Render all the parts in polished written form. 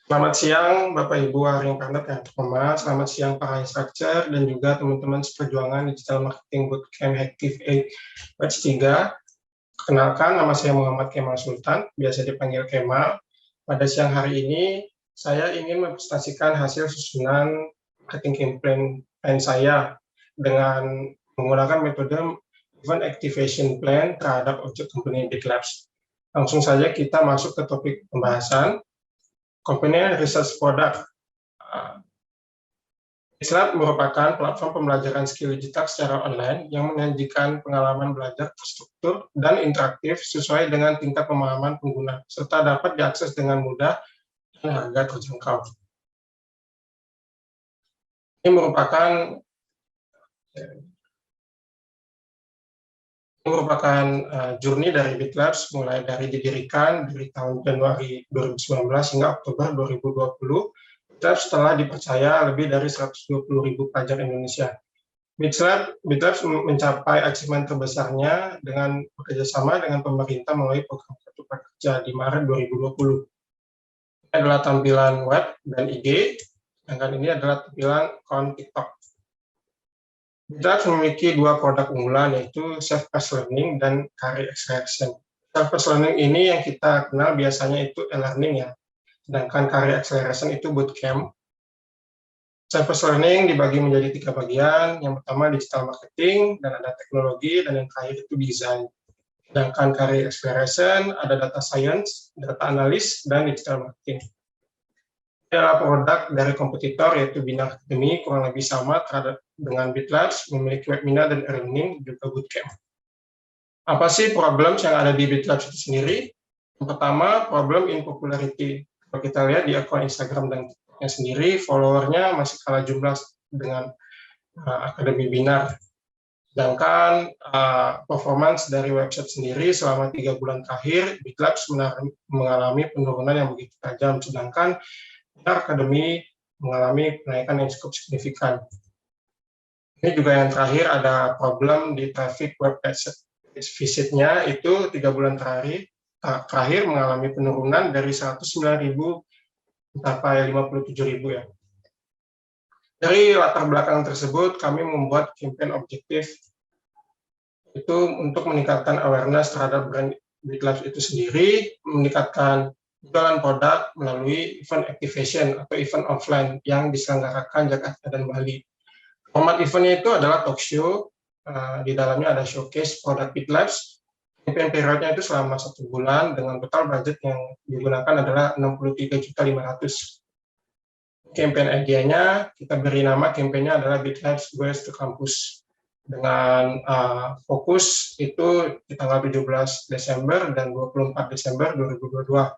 Selamat siang Bapak Ibu Haring Karnet yang terhormat, selamat siang para instructor dan juga teman-teman seperjuangan Digital Marketing Bootcamp Active 8 Batch 3. Kenalkan, nama saya Muhammad Kemal Sultan, biasa dipanggil Kemal. Pada siang hari ini, saya ingin mempresentasikan hasil susunan marketing campaign saya dengan menggunakan metode Event Activation Plan terhadap objek company Big Labs. Langsung saja kita masuk ke topik pembahasan. Component Research Product. BitLab merupakan platform pembelajaran skill digital secara online yang menyajikan pengalaman belajar terstruktur dan interaktif sesuai dengan tingkat pemahaman pengguna, serta dapat diakses dengan mudah dan harga terjangkau. Ini merupakan journey dari BitLabs mulai dari didirikan dari tahun Januari 2019 hingga Oktober 2020. BitLabs telah dipercaya lebih dari 120.000 pelajar Indonesia. BitLabs mencapai achievement terbesarnya dengan bekerjasama dengan pemerintah melalui program Kartu Prakerja di Maret 2020. Ini adalah tampilan web dan IG, sedangkan ini adalah tampilan akun TikTok. BitLabs memiliki dua produk unggulan, yaitu Self-Paced Learning dan Career Acceleration. Self-Paced Learning ini yang kita kenal biasanya itu e-learning ya, sedangkan Career Acceleration itu bootcamp. Self-Paced Learning dibagi menjadi 3 bagian. Yang pertama digital marketing, dan ada teknologi, dan yang terakhir itu desain. Sedangkan Career Acceleration ada data science, data analis, dan digital marketing. Ini adalah produk dari kompetitor yaitu Bina Academy, kurang lebih sama dengan BitLabs, memiliki webinar dan e-learning, juga bootcamp. Apa sih problem yang ada di BitLabs itu sendiri? Yang pertama, problem in popularity. Kalau kita lihat di akun Instagram dan TikToknya sendiri, followernya masih kalah jumlah dengan Akademi Binar. Sedangkan performance dari website sendiri selama 3 bulan terakhir, BitLabs mengalami penurunan yang begitu tajam, sedangkan Binar Academy mengalami kenaikan yang cukup signifikan. Ini juga yang terakhir ada problem di traffic web visitnya, itu 3 bulan terakhir mengalami penurunan dari 109.000 sampai 57.000 ya. Dari latar belakang tersebut, kami membuat campaign objektif itu untuk meningkatkan awareness terhadap brand BitLabs itu sendiri, meningkatkan jualan produk melalui event activation atau event offline yang diselenggarakan Jakarta dan Bali. Format eventnya itu adalah talk show, di dalamnya ada showcase produk BitLabs. Campaign periodnya itu selama 1 bulan dengan total budget yang digunakan adalah 63.500.000. Campaign idenya kita beri nama campaignnya adalah BitLabs Goes to Campus dengan fokus itu di tanggal 17 Desember dan 24 Desember 2022.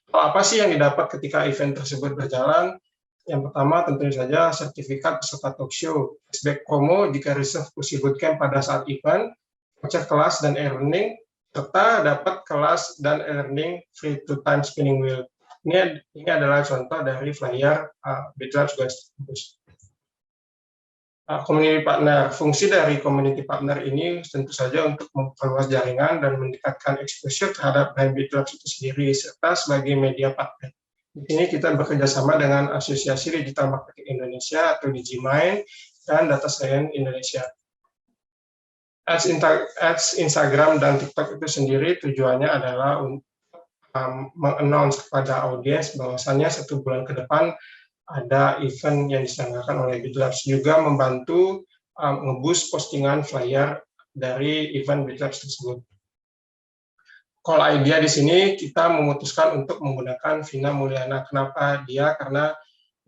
Apa sih yang didapat ketika event tersebut berjalan? Yang pertama tentu saja sertifikat peserta talk show, cashback promo jika reserve kursi bootcamp pada saat event, voucher kelas dan e-learning, serta dapat kelas dan e-learning free to time spinning wheel. Ini adalah contoh dari flyer BitLabs Goes to Campus. Community partner, fungsi dari community partner ini tentu saja untuk memperluas jaringan dan meningkatkan exposure terhadap brand BitLabs itu sendiri, serta sebagai media partner. Di sini kita bekerjasama dengan Asosiasi Digital Marketing Indonesia atau DigiMind dan Data Science Indonesia. Ads Instagram dan TikTok itu sendiri tujuannya adalah untuk mengannounce kepada audiens bahwasannya 1 bulan ke depan ada event yang diselenggarakan oleh BitLabs, juga membantu nge-boost postingan flyer dari event BitLabs tersebut. Call idea di sini kita memutuskan untuk menggunakan Vina Mulyana. Kenapa dia? Karena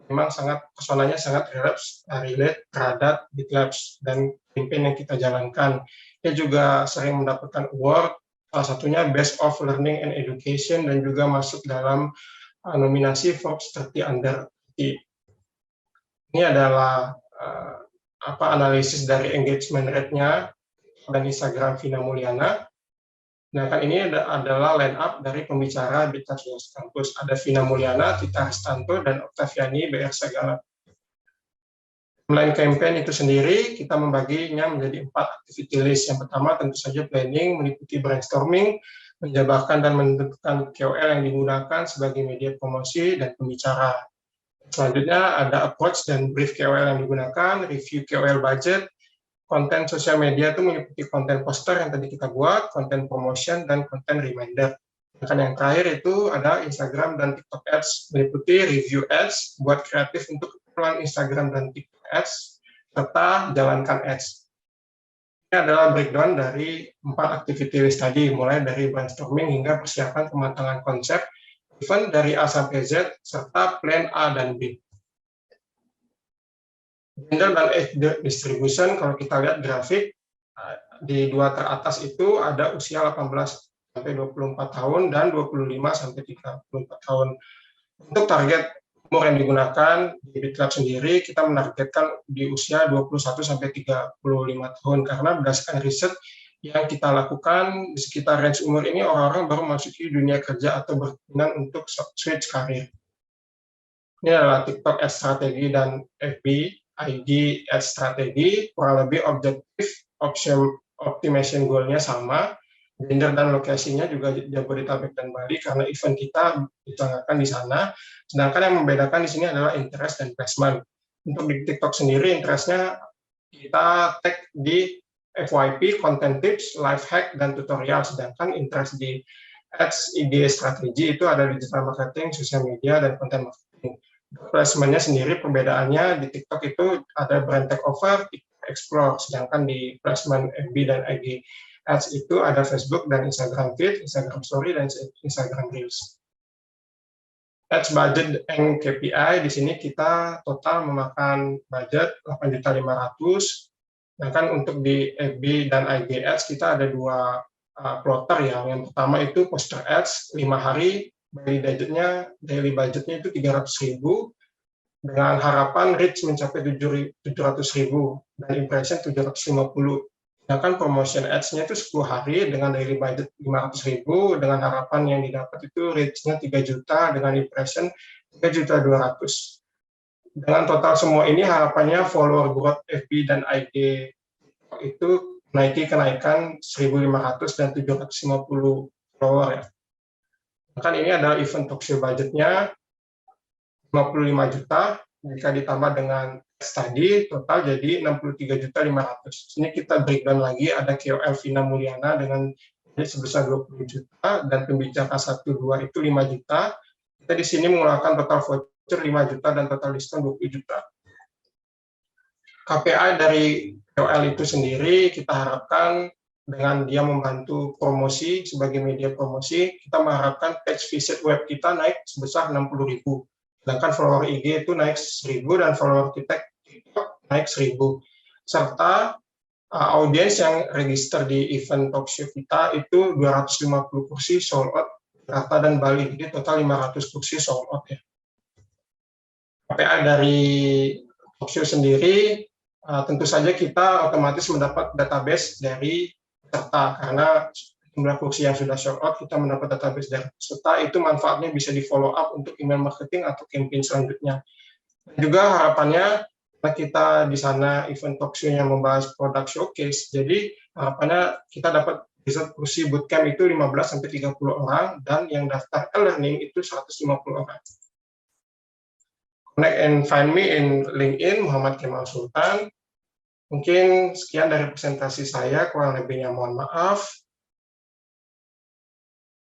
memang personanya sangat relate terhadap BitLabs dan campaign yang kita jalankan. Dia juga sering mendapatkan award, salah satunya Best of Learning and Education, dan juga masuk dalam nominasi Forbes 30 Under. Ini adalah analisis dari engagement rate-nya dan Instagram Vina Mulyana. Nah, kan ini adalah line up dari pembicara BitLabs Goes to Campus. Ada Vina Mulyana, Tita Harstanto, dan Oktaviani BR Segala. Online campaign itu sendiri, kita membaginya menjadi 4 activity list. Yang pertama tentu saja planning, meliputi brainstorming, menjabarkan dan menentukan KOL yang digunakan sebagai media promosi dan pembicara. Selanjutnya ada approach dan brief KOL yang digunakan, review KOL budget, konten sosial media itu meliputi konten poster yang tadi kita buat, konten promotion, dan konten reminder. Dan yang terakhir itu ada Instagram dan TikTok Ads, meliputi review ads, buat kreatif untuk keperluan Instagram dan TikTok Ads, serta jalankan ads. Ini adalah breakdown dari 4 activity list tadi, mulai dari brainstorming hingga persiapan pematangan konsep, event dari A sampai Z, serta plan A dan B. Gender dan age distribution, kalau kita lihat grafik, di 2 teratas itu ada usia 18 sampai 24 tahun dan 25 sampai 34 tahun. Untuk target umur yang digunakan di BitLab sendiri, kita menargetkan di usia 21 sampai 35 tahun, karena berdasarkan riset yang kita lakukan di sekitar range umur ini orang-orang baru masuk ke dunia kerja atau berkenan untuk switch karir. Ini adalah TikTok Ads strategi dan FB ID Ads strategi, kurang lebih objektif optimization goal-nya sama. Gender dan lokasinya juga Jabodetabek dan Bali karena event kita dicanangkan di sana. Sedangkan yang membedakan di sini adalah interest dan placement. Untuk di TikTok sendiri interestnya kita tag di FYP, content tips, life hack, dan tutorial. Sedangkan interest di ads, ide strategi itu ada digital marketing, sosial media, dan content marketing. Placement-nya sendiri perbedaannya di TikTok itu ada brand takeover, explore, sedangkan di placement FB dan IG Ads itu ada Facebook dan Instagram Feed, Instagram Story, dan Instagram Reels. Ads budget and KPI, di sini kita total memakan budget 8.500.000, sedangkan untuk di FB dan IG Ads kita ada 2 plotter ya. Yang pertama itu poster ads 5 hari, daily budgetnya itu 300.000, dengan harapan reach mencapai 700.000 dan impression 750. Sedangkan promotion ads-nya itu 10 hari dengan daily budget 500.000, dengan harapan yang didapat itu reach-nya 3 juta dengan impression 3.200.000. Dengan total semua ini harapannya follower growth FB dan IG itu kenaikan 1.500 dan 750 follower ya. Bahkan ini adalah event talkshow budgetnya 55 juta, jika ditambah dengan tadi total jadi 63.500.000. Ini kita breakdown lagi, ada KOL Vina Mulyana dengan sebesar 20 juta dan pembicara 1-2 itu 5 juta. Kita di sini mengeluarkan total voucher 5 juta dan total diskon 20 juta. KPI dari KOL itu sendiri kita harapkan dengan dia membantu promosi sebagai media promosi, kita mengharapkan page visit web kita naik sebesar 60.000. Sedangkan follower IG itu naik 1.000 dan follower TikTok naik 1.000. Serta audiens yang register di event talkshow kita itu 250 kursi sold out Jakarta dan Bali. Jadi total 500 kursi sold out ya. KPI dari talkshow sendiri tentu saja kita otomatis mendapat database dari peserta, karena jumlah kursi yang sudah sold out, kita mendapat database dari peserta, itu manfaatnya bisa di follow up untuk email marketing atau campaign selanjutnya. Dan juga harapannya kita di sana event talkshow yang membahas produk showcase, jadi harapannya kita dapat bisa kursi bootcamp itu 15-30 orang, dan yang daftar e-learning itu 150 orang. Connect and find me in LinkedIn, Muhammad Kemal Sultan. Mungkin sekian dari presentasi saya, kurang lebihnya mohon maaf.